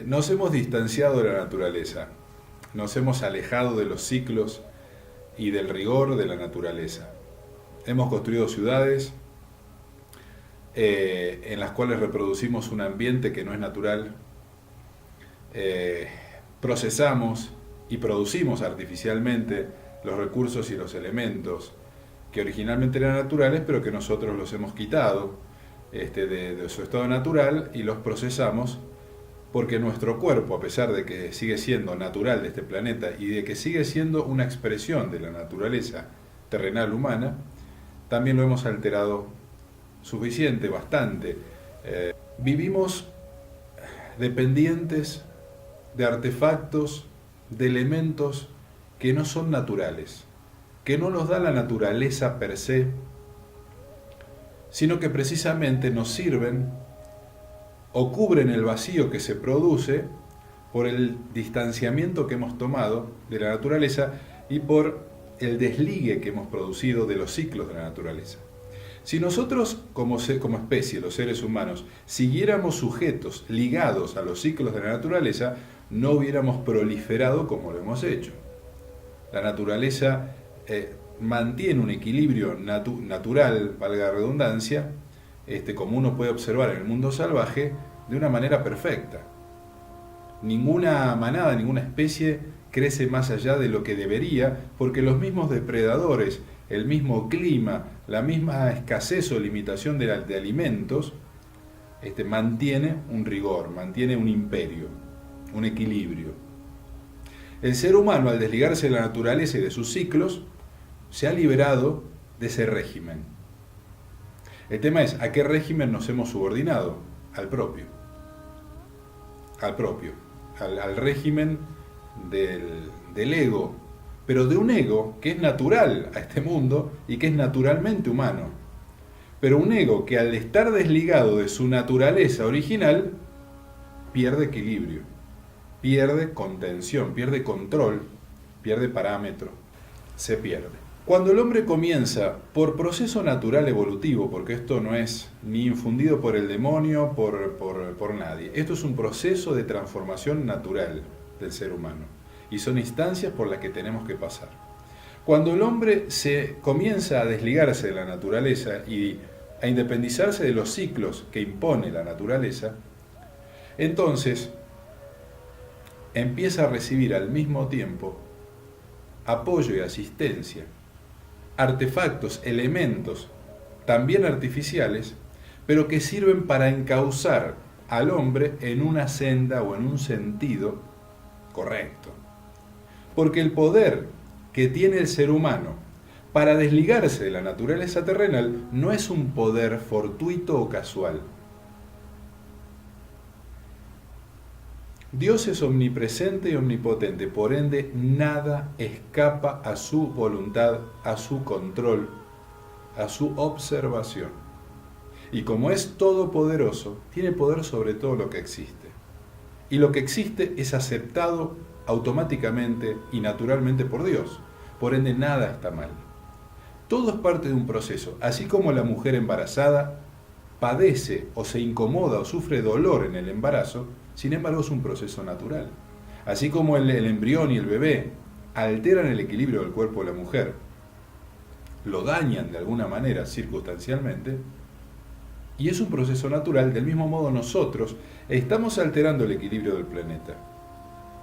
Nos hemos distanciado de la naturaleza, nos hemos alejado de los ciclos y del rigor de la naturaleza. Hemos construido ciudades en las cuales reproducimos un ambiente que no es natural, procesamos y producimos artificialmente los recursos y los elementos que originalmente eran naturales, pero que nosotros los hemos quitado de su estado natural y los procesamos porque nuestro cuerpo, a pesar de que sigue siendo natural de este planeta y de que sigue siendo una expresión de la naturaleza terrenal humana, también lo hemos alterado suficiente, bastante. Vivimos dependientes de artefactos, de elementos que no son naturales, que no nos da la naturaleza per se, sino que precisamente nos sirven o cubren el vacío que se produce por el distanciamiento que hemos tomado de la naturaleza y por el desligue que hemos producido de los ciclos de la naturaleza. Si nosotros como especie, los seres humanos, siguiéramos sujetos ligados a los ciclos de la naturaleza, no hubiéramos proliferado como lo hemos hecho. La naturaleza mantiene un equilibrio natural, valga la redundancia, como uno puede observar en el mundo salvaje, de una manera perfecta. Ninguna manada, ninguna especie crece más allá de lo que debería, porque los mismos depredadores, el mismo clima, la misma escasez o limitación de alimentos, mantiene un rigor, mantiene un imperio, un equilibrio. El ser humano, al desligarse de la naturaleza y de sus ciclos, se ha liberado de ese régimen. El tema es, ¿a qué régimen nos hemos subordinado? Al propio. Al régimen del ego, pero de un ego que es natural a este mundo y que es naturalmente humano. Pero un ego que al estar desligado de su naturaleza original, pierde equilibrio, pierde contención, pierde control, pierde parámetro, se pierde. Cuando el hombre comienza, por proceso natural evolutivo, porque esto no es ni infundido por el demonio, por nadie, esto es un proceso de transformación natural del ser humano, y son instancias por las que tenemos que pasar. Cuando el hombre se comienza a desligarse de la naturaleza y a independizarse de los ciclos que impone la naturaleza, entonces empieza a recibir al mismo tiempo apoyo y asistencia, artefactos, elementos, también artificiales, pero que sirven para encauzar al hombre en una senda o en un sentido correcto. Porque el poder que tiene el ser humano para desligarse de la naturaleza terrenal no es un poder fortuito o casual. Dios es omnipresente y omnipotente, por ende nada escapa a su voluntad, a su control, a su observación. Y como es todopoderoso, tiene poder sobre todo lo que existe. Y lo que existe es aceptado automáticamente y naturalmente por Dios. Por ende nada está mal. Todo es parte de un proceso, así como la mujer embarazada padece o se incomoda o sufre dolor en el embarazo. Sin embargo, es un proceso natural. Así como el embrión y el bebé alteran el equilibrio del cuerpo de la mujer, lo dañan de alguna manera circunstancialmente, y es un proceso natural, del mismo modo nosotros estamos alterando el equilibrio del planeta.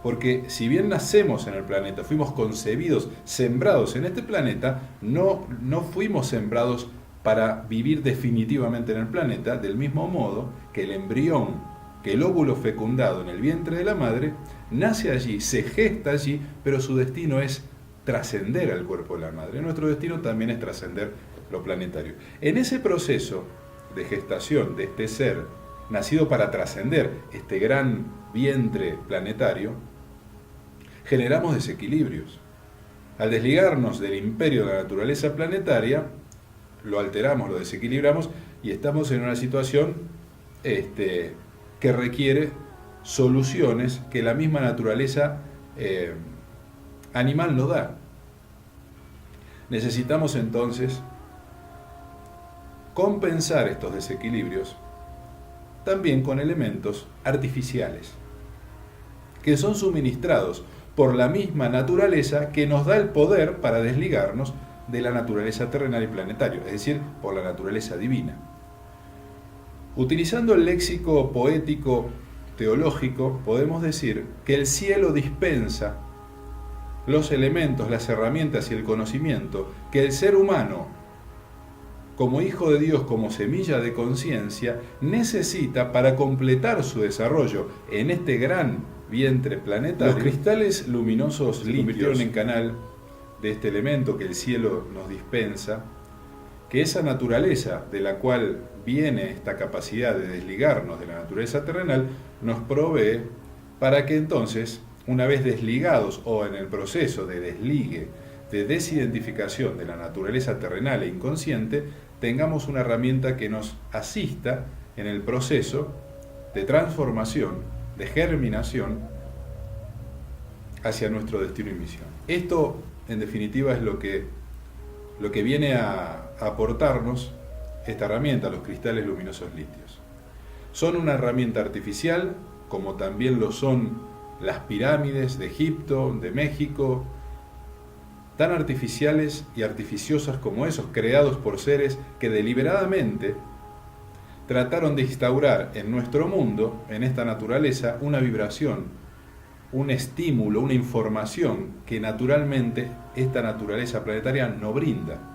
Porque si bien nacemos en el planeta, fuimos concebidos, sembrados en este planeta, no fuimos sembrados para vivir definitivamente en el planeta, del mismo modo que el embrión, que el óvulo fecundado en el vientre de la madre, nace allí, se gesta allí, pero su destino es trascender al cuerpo de la madre. Nuestro destino también es trascender lo planetario. En ese proceso de gestación de este ser, nacido para trascender este gran vientre planetario, generamos desequilibrios. Al desligarnos del imperio de la naturaleza planetaria, lo alteramos, lo desequilibramos y estamos en una situación que requiere soluciones que la misma naturaleza animal no da. Necesitamos entonces compensar estos desequilibrios también con elementos artificiales. que son suministrados por la misma naturaleza que nos da el poder para desligarnos de la naturaleza terrenal y planetaria, es decir, por la naturaleza divina. Utilizando el léxico poético teológico, podemos decir que el cielo dispensa los elementos, las herramientas y el conocimiento que el ser humano, como hijo de Dios, como semilla de conciencia, necesita para completar su desarrollo en este gran vientre planetario. Los cristales luminosos se convirtieron en canal de este elemento que el cielo nos dispensa, que esa naturaleza de la cual viene esta capacidad de desligarnos de la naturaleza terrenal, nos provee para que entonces, una vez desligados o en el proceso de desligue, de desidentificación de la naturaleza terrenal e inconsciente, tengamos una herramienta que nos asista en el proceso de transformación, de germinación hacia nuestro destino y misión. Esto, en definitiva, es lo que viene a aportarnos esta herramienta, los cristales luminosos litios. Son una herramienta artificial, como también lo son las pirámides de Egipto, de México, tan artificiales y artificiosas como esos, creados por seres que deliberadamente trataron de instaurar en nuestro mundo, en esta naturaleza, una vibración, un estímulo, una información que naturalmente esta naturaleza planetaria no brinda.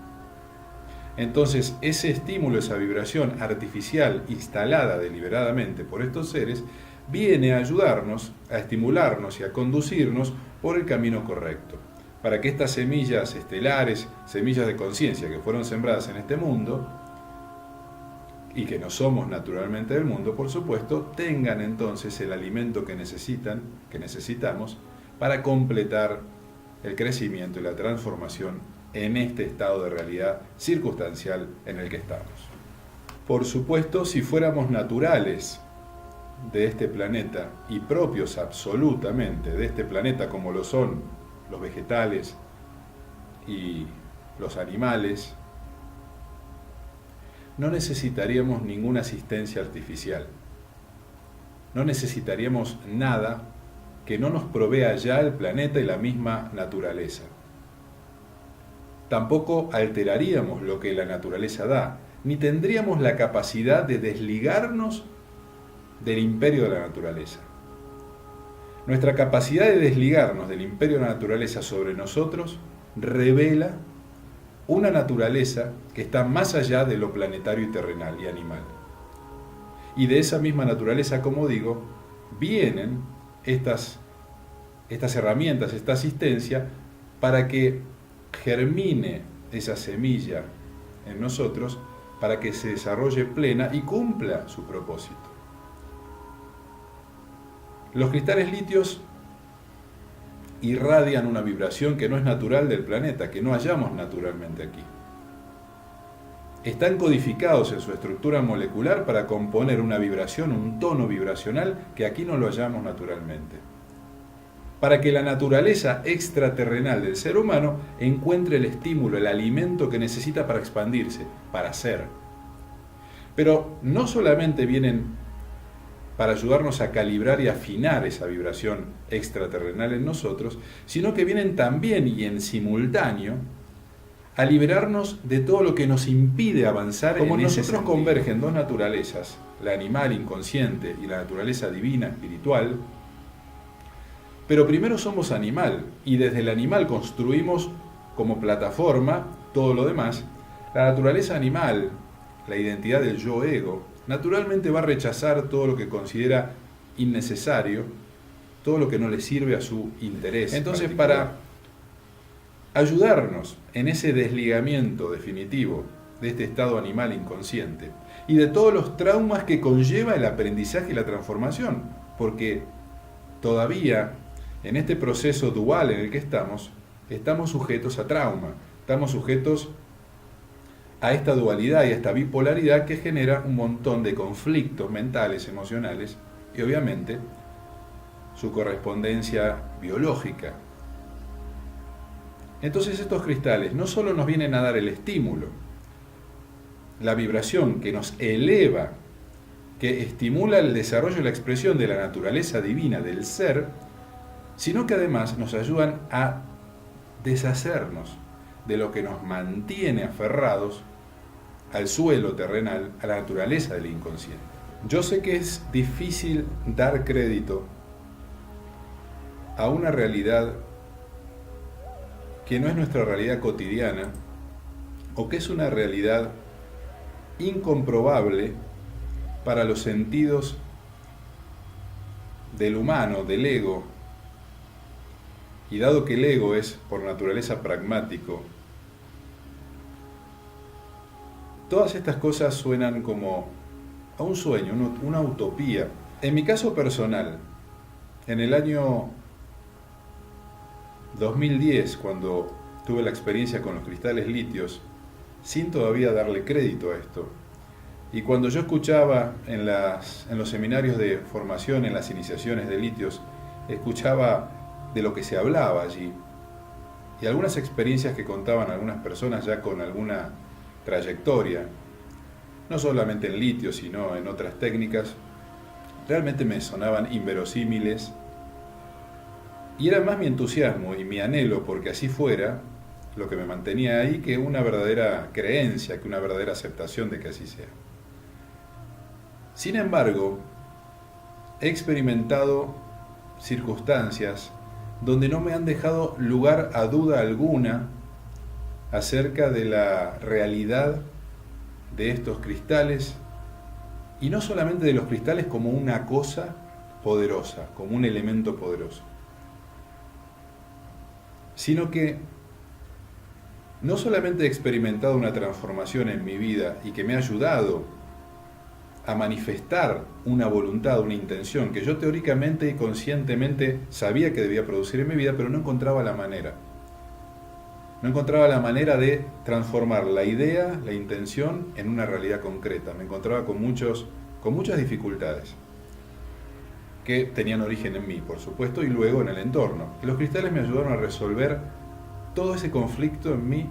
Entonces, ese estímulo, esa vibración artificial instalada deliberadamente por estos seres, viene a ayudarnos, a estimularnos y a conducirnos por el camino correcto, para que estas semillas estelares, semillas de conciencia que fueron sembradas en este mundo, y que no somos naturalmente del mundo, por supuesto, tengan entonces el alimento que necesitamos para completar el crecimiento y la transformación en este estado de realidad circunstancial en el que estamos. Por supuesto, si fuéramos naturales de este planeta y propios absolutamente de este planeta, como lo son los vegetales y los animales, no necesitaríamos ninguna asistencia artificial. No necesitaríamos nada que no nos provea ya el planeta y la misma naturaleza. Tampoco alteraríamos lo que la naturaleza da, ni tendríamos la capacidad de desligarnos del imperio de la naturaleza. Nuestra capacidad de desligarnos del imperio de la naturaleza sobre nosotros revela una naturaleza que está más allá de lo planetario y terrenal y animal. Y de esa misma naturaleza, como digo, vienen estas herramientas, esta asistencia, para que germine esa semilla en nosotros, para que se desarrolle plena y cumpla su propósito. Los cristales litios irradian una vibración que no es natural del planeta, que no hallamos naturalmente aquí. Están codificados en su estructura molecular para componer una vibración, un tono vibracional que aquí no lo hallamos naturalmente. Para que la naturaleza extraterrenal del ser humano encuentre el estímulo, el alimento que necesita para expandirse, para ser. Pero no solamente vienen para ayudarnos a calibrar y afinar esa vibración extraterrenal en nosotros, sino que vienen también y en simultáneo a liberarnos de todo lo que nos impide avanzar. Como en nosotros convergen dos naturalezas, la animal inconsciente y la naturaleza divina espiritual, pero primero somos animal y desde el animal construimos como plataforma todo lo demás. La naturaleza animal, la identidad del yo ego, naturalmente va a rechazar todo lo que considera innecesario, todo lo que no le sirve a su interés. Entonces, para ayudarnos en ese desligamiento definitivo de este estado animal inconsciente y de todos los traumas que conlleva el aprendizaje y la transformación, porque todavía en este proceso dual en el que estamos sujetos a trauma, estamos sujetos a esta dualidad y a esta bipolaridad que genera un montón de conflictos mentales, emocionales y obviamente su correspondencia biológica. Entonces estos cristales no solo nos vienen a dar el estímulo, la vibración que nos eleva, que estimula el desarrollo y la expresión de la naturaleza divina del ser, sino que además nos ayudan a deshacernos de lo que nos mantiene aferrados al suelo terrenal, a la naturaleza del inconsciente. Yo sé que es difícil dar crédito a una realidad que no es nuestra realidad cotidiana, o que es una realidad incomprobable para los sentidos del humano, del ego. Y dado que el ego es por naturaleza pragmático, todas estas cosas suenan como a un sueño, una utopía. En mi caso personal, en el año 2010, cuando tuve la experiencia con los cristales litios, sin todavía darle crédito a esto, y cuando yo escuchaba en los seminarios de formación, en las iniciaciones de litios, escuchaba de lo que se hablaba allí, y algunas experiencias que contaban algunas personas ya con alguna trayectoria, no solamente en litio, sino en otras técnicas, realmente me sonaban inverosímiles, y era más mi entusiasmo y mi anhelo porque así fuera lo que me mantenía ahí, que una verdadera creencia, que una verdadera aceptación de que así sea. Sin embargo, he experimentado circunstancias donde no me han dejado lugar a duda alguna acerca de la realidad de estos cristales, y no solamente de los cristales como una cosa poderosa, como un elemento poderoso, sino que no solamente he experimentado una transformación en mi vida y que me ha ayudado a manifestar una voluntad, una intención que yo teóricamente y conscientemente sabía que debía producir en mi vida, pero no encontraba la manera. No encontraba la manera de transformar la idea, la intención, en una realidad concreta. Me encontraba con muchas dificultades que tenían origen en mí, por supuesto, y luego en el entorno. Y los cristales me ayudaron a resolver todo ese conflicto en mí,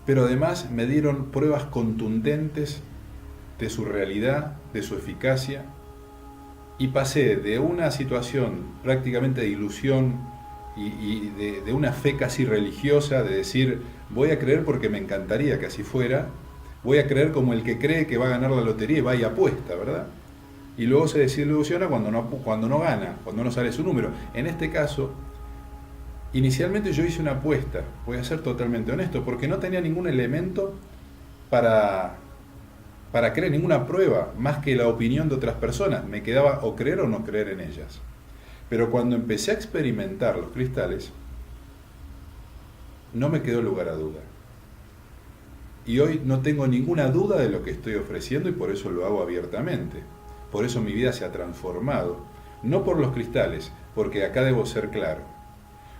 pero además me dieron pruebas contundentes de su realidad, de su eficacia, y pasé de una situación prácticamente de ilusión y de una fe casi religiosa, de decir, voy a creer porque me encantaría que así fuera, voy a creer como el que cree que va a ganar la lotería y va y apuesta, ¿verdad? Y luego se desilusiona cuando no gana, cuando no sale su número. En este caso, inicialmente yo hice una apuesta, voy a ser totalmente honesto, porque no tenía ningún elemento para creer, ninguna prueba, más que la opinión de otras personas. Me quedaba o creer o no creer en ellas. Pero cuando empecé a experimentar los cristales, no me quedó lugar a duda. Y hoy no tengo ninguna duda de lo que estoy ofreciendo, y por eso lo hago abiertamente. Por eso mi vida se ha transformado. No por los cristales, porque acá debo ser claro.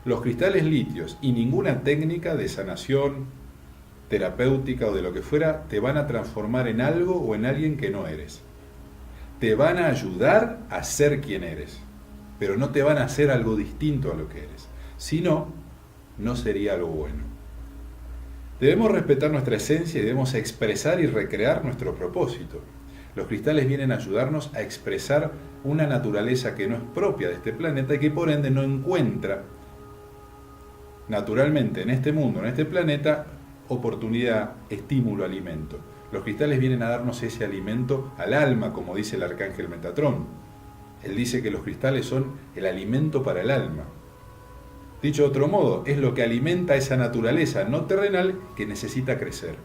Los cristales litios y ninguna técnica de sanación terapéutica o de lo que fuera te van a transformar en algo o en alguien que no eres. Te van a ayudar a ser quien eres, pero no te van a hacer algo distinto a lo que eres. Si no, no sería algo bueno. Debemos respetar nuestra esencia y debemos expresar y recrear nuestro propósito. Los cristales vienen a ayudarnos a expresar una naturaleza que no es propia de este planeta y que por ende no encuentra naturalmente en este mundo, en este planeta, oportunidad, estímulo, alimento. Los cristales vienen a darnos ese alimento al alma, como dice el arcángel Metatrón. Él dice que los cristales son el alimento para el alma. Dicho de otro modo, es lo que alimenta esa naturaleza no terrenal que necesita crecer.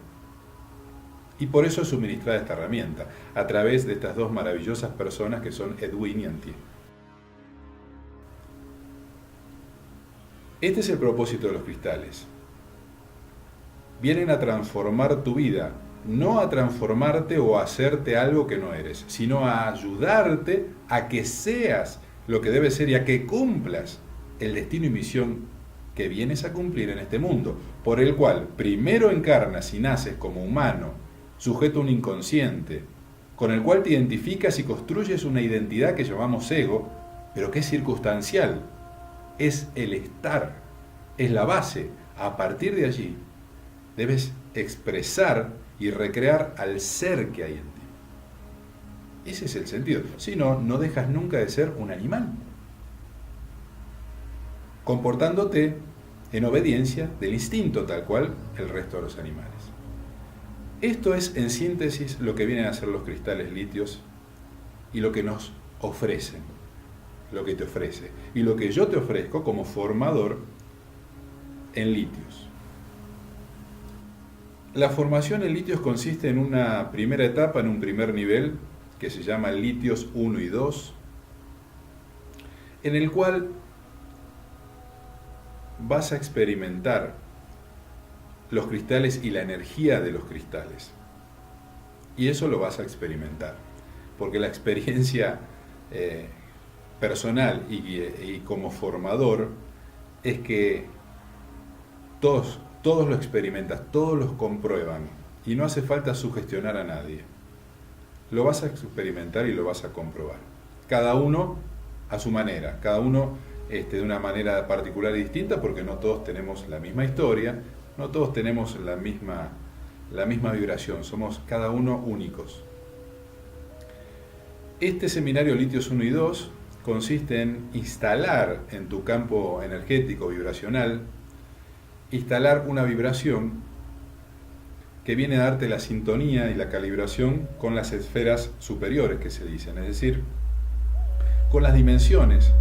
Y por eso es suministrada esta herramienta, a través de estas dos maravillosas personas que son Edwin y Antje. Este es el propósito de los cristales. Vienen a transformar tu vida, no a transformarte o a hacerte algo que no eres, sino a ayudarte a que seas lo que debes ser y a que cumplas el destino y misión que vienes a cumplir en este mundo, por el cual primero encarnas y naces como humano, sujeto a un inconsciente, con el cual te identificas y construyes una identidad que llamamos ego, pero que es circunstancial, es el estar, es la base. A partir de allí, debes expresar y recrear al ser que hay en ti. Ese es el sentido. Si no, no dejas nunca de ser un animal. comportándote en obediencia del instinto tal cual el resto de los animales. Esto es, en síntesis, lo que vienen a ser los cristales litios y lo que nos ofrecen, lo que te ofrece, y lo que yo te ofrezco como formador en litios. La formación en litios consiste en una primera etapa, en un primer nivel, que se llama litios 1 y 2, en el cual vas a experimentar los cristales y la energía de los cristales. Y eso lo vas a experimentar, porque la experiencia personal y como formador es que todos lo experimentas, todos los comprueban y no hace falta sugestionar a nadie. Lo vas a experimentar y lo vas a comprobar. Cada uno a su manera, cada uno de una manera particular y distinta, porque no todos tenemos la misma historia, no todos tenemos la misma vibración, somos cada uno únicos. Este seminario Litios 1 y 2 consiste en instalar en tu campo energético vibracional, instalar una vibración que viene a darte la sintonía y la calibración con las esferas superiores que se dicen, es decir, con las dimensiones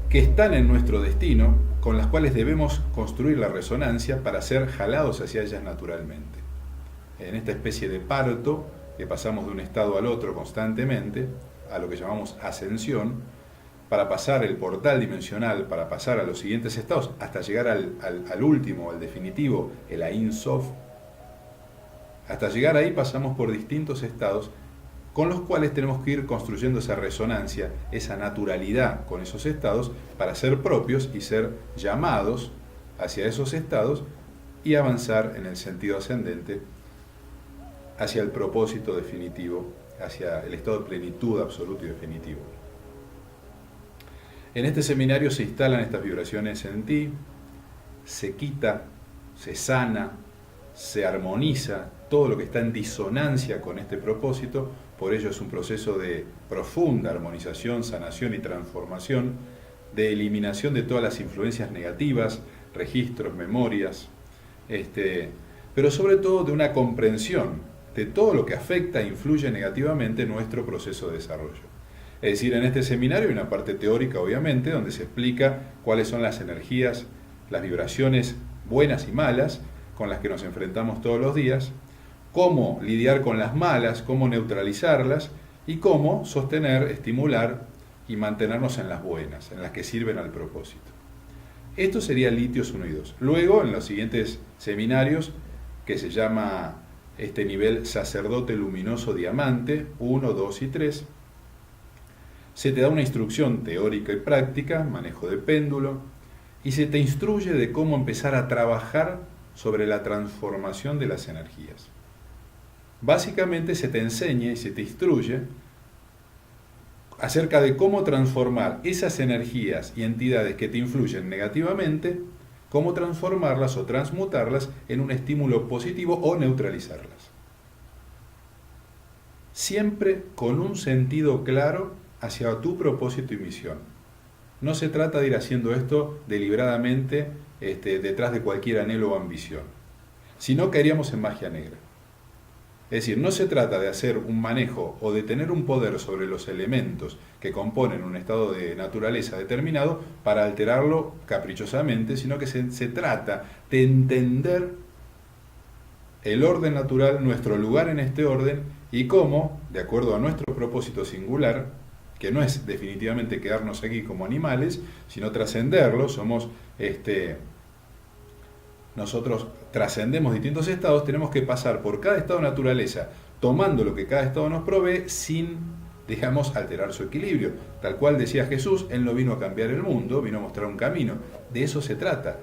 que están en nuestro destino, con las cuales debemos construir la resonancia para ser jalados hacia ellas naturalmente. En esta especie de parto, que pasamos de un estado al otro constantemente, a lo que llamamos ascensión, para pasar el portal dimensional, para pasar a los siguientes estados, hasta llegar al último, al definitivo, el Ein Sof. Hasta llegar ahí pasamos por distintos estados con los cuales tenemos que ir construyendo esa resonancia, esa naturalidad con esos estados para ser propios y ser llamados hacia esos estados y avanzar en el sentido ascendente hacia el propósito definitivo, hacia el estado de plenitud absoluto y definitivo. En este seminario se instalan estas vibraciones en ti, se quita, se sana, se armoniza todo lo que está en disonancia con este propósito. Por ello es un proceso de profunda armonización, sanación y transformación, de eliminación de todas las influencias negativas, registros, memorias, pero sobre todo de una comprensión de todo lo que afecta e influye negativamente en nuestro proceso de desarrollo. Es decir, en este seminario hay una parte teórica, obviamente, donde se explica cuáles son las energías, las vibraciones buenas y malas con las que nos enfrentamos todos los días, cómo lidiar con las malas, cómo neutralizarlas y cómo sostener, estimular y mantenernos en las buenas, en las que sirven al propósito. Esto sería Litios 1 y 2. Luego, en los siguientes seminarios, que se llama este nivel Sacerdote Luminoso Diamante, 1, 2 y 3, se te da una instrucción teórica y práctica, manejo de péndulo, y se te instruye de cómo empezar a trabajar sobre la transformación de las energías. Básicamente se te enseña y se te instruye acerca de cómo transformar esas energías y entidades que te influyen negativamente, cómo transformarlas o transmutarlas en un estímulo positivo o neutralizarlas. Siempre con un sentido claro hacia tu propósito y misión. No se trata de ir haciendo esto deliberadamente detrás de cualquier anhelo o ambición, sino caeríamos en magia negra. Es decir, no se trata de hacer un manejo o de tener un poder sobre los elementos que componen un estado de naturaleza determinado para alterarlo caprichosamente, sino que se trata de entender el orden natural, nuestro lugar en este orden y cómo, de acuerdo a nuestro propósito singular, que no es definitivamente quedarnos aquí como animales, sino trascenderlo, nosotros trascendemos distintos estados, tenemos que pasar por cada estado de naturaleza, tomando lo que cada estado nos provee, sin, alterar su equilibrio. Tal cual decía Jesús, Él no vino a cambiar el mundo, vino a mostrar un camino. De eso se trata.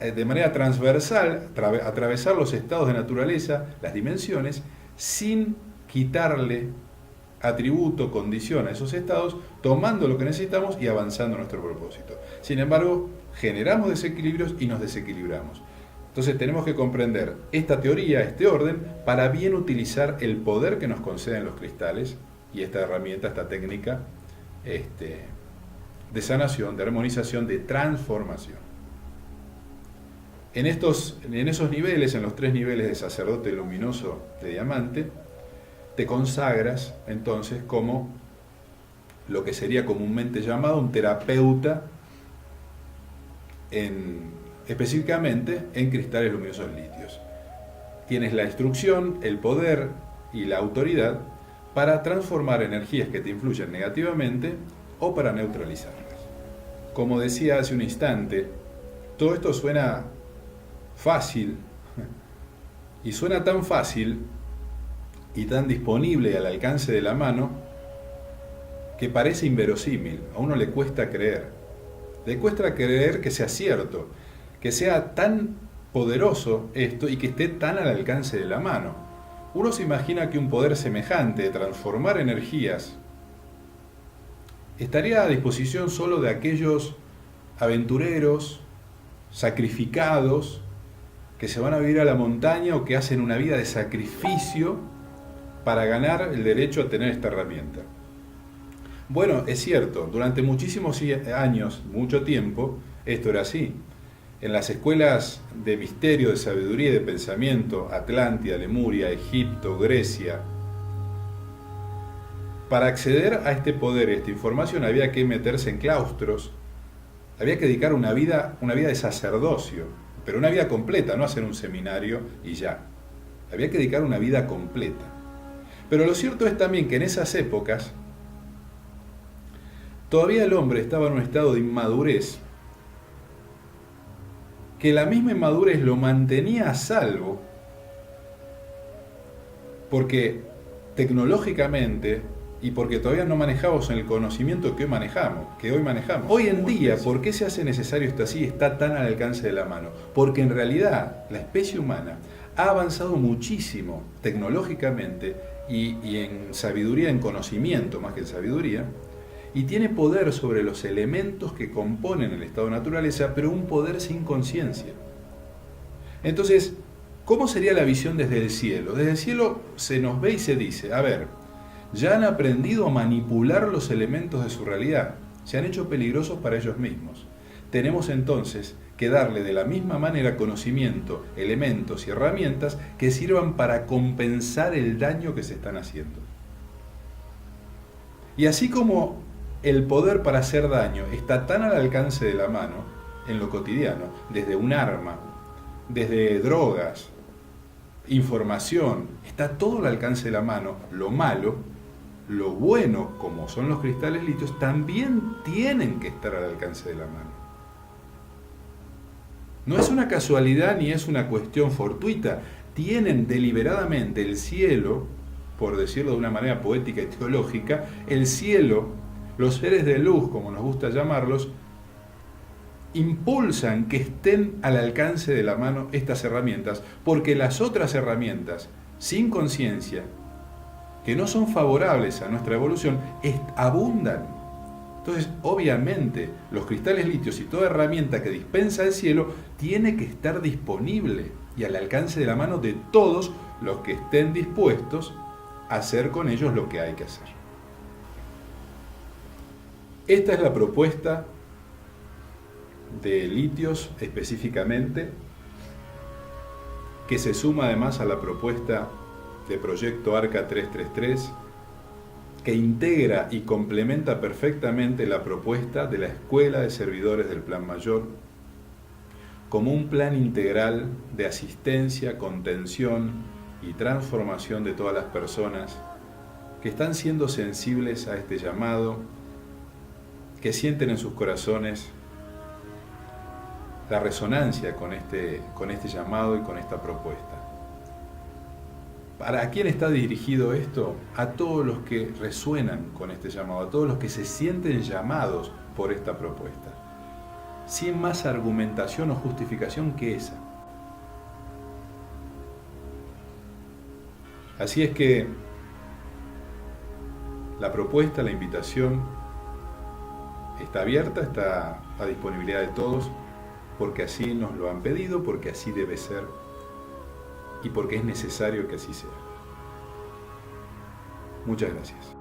De manera transversal, atravesar los estados de naturaleza, las dimensiones, sin quitarle atributo, condición a esos estados, tomando lo que necesitamos y avanzando a nuestro propósito. Sin embargo, generamos desequilibrios y nos desequilibramos. Entonces tenemos que comprender esta teoría, este orden, para bien utilizar el poder que nos conceden los cristales y esta herramienta, esta técnica de de sanación, de armonización, de transformación. En esos niveles, en los 3 niveles de sacerdote luminoso de diamante, te consagras entonces como lo que sería comúnmente llamado un terapeuta, específicamente en cristales luminosos litios. Tienes la instrucción, el poder y la autoridad para transformar energías que te influyen negativamente o para neutralizarlas. Como decía hace un instante, todo esto suena fácil, y suena tan fácil y tan disponible al alcance de la mano que parece inverosímil. A uno le cuesta creer. Le cuesta creer que sea cierto, que sea tan poderoso esto y que esté tan al alcance de la mano. Uno se imagina que un poder semejante de transformar energías estaría a disposición solo de aquellos aventureros, sacrificados, que se van a vivir a la montaña o que hacen una vida de sacrificio para ganar el derecho a tener esta herramienta. Bueno, es cierto, durante muchísimos años, mucho tiempo, esto era así. En las escuelas de misterio, de sabiduría y de pensamiento, Atlántida, Lemuria, Egipto, Grecia, para acceder a este poder, a esta información, había que meterse en claustros, había que dedicar una vida de sacerdocio, pero una vida completa, no hacer un seminario y ya. Había que dedicar una vida completa. Pero lo cierto es también que en esas épocas todavía el hombre estaba en un estado de inmadurez, que la misma inmadurez lo mantenía a salvo, porque tecnológicamente y porque todavía no manejamos el conocimiento que hoy manejamos. Hoy en día, ¿por qué se hace necesario esto así? Está tan al alcance de la mano. Porque en realidad la especie humana ha avanzado muchísimo tecnológicamente y en sabiduría, en conocimiento más que en sabiduría, y tiene poder sobre los elementos que componen el estado de naturaleza, pero un poder sin conciencia. Entonces, ¿cómo sería la visión desde el cielo? Desde el cielo se nos ve y se dice, a ver, ya han aprendido a manipular los elementos de su realidad, se han hecho peligrosos para ellos mismos. Tenemos entonces que darle de la misma manera conocimiento, elementos y herramientas que sirvan para compensar el daño que se están haciendo. Y así como el poder para hacer daño está tan al alcance de la mano en lo cotidiano, desde un arma, desde drogas, información, está todo al alcance de la mano, lo malo, lo bueno, como son los cristales litios, también tienen que estar al alcance de la mano. No es una casualidad ni es una cuestión fortuita. Tienen deliberadamente el cielo, por decirlo de una manera poética y teológica, el cielo, los seres de luz, como nos gusta llamarlos, impulsan que estén al alcance de la mano estas herramientas, porque las otras herramientas, sin conciencia, que no son favorables a nuestra evolución, abundan. Entonces, obviamente, los cristales litios y toda herramienta que dispensa el cielo tiene que estar disponible y al alcance de la mano de todos los que estén dispuestos a hacer con ellos lo que hay que hacer. Esta es la propuesta de litios específicamente, que se suma además a la propuesta de Proyecto Arca 333, que integra y complementa perfectamente la propuesta de la Escuela de Servidores del Plan Mayor como un plan integral de asistencia, contención y transformación de todas las personas que están siendo sensibles a este llamado, que sienten en sus corazones la resonancia con este llamado y con esta propuesta. ¿Para quién está dirigido esto? A todos los que resuenan con este llamado, a todos los que se sienten llamados por esta propuesta. Sin más argumentación o justificación que esa. Así es que la propuesta, la invitación está abierta, está a disponibilidad de todos, porque así nos lo han pedido, porque así debe ser y porque es necesario que así sea. Muchas gracias.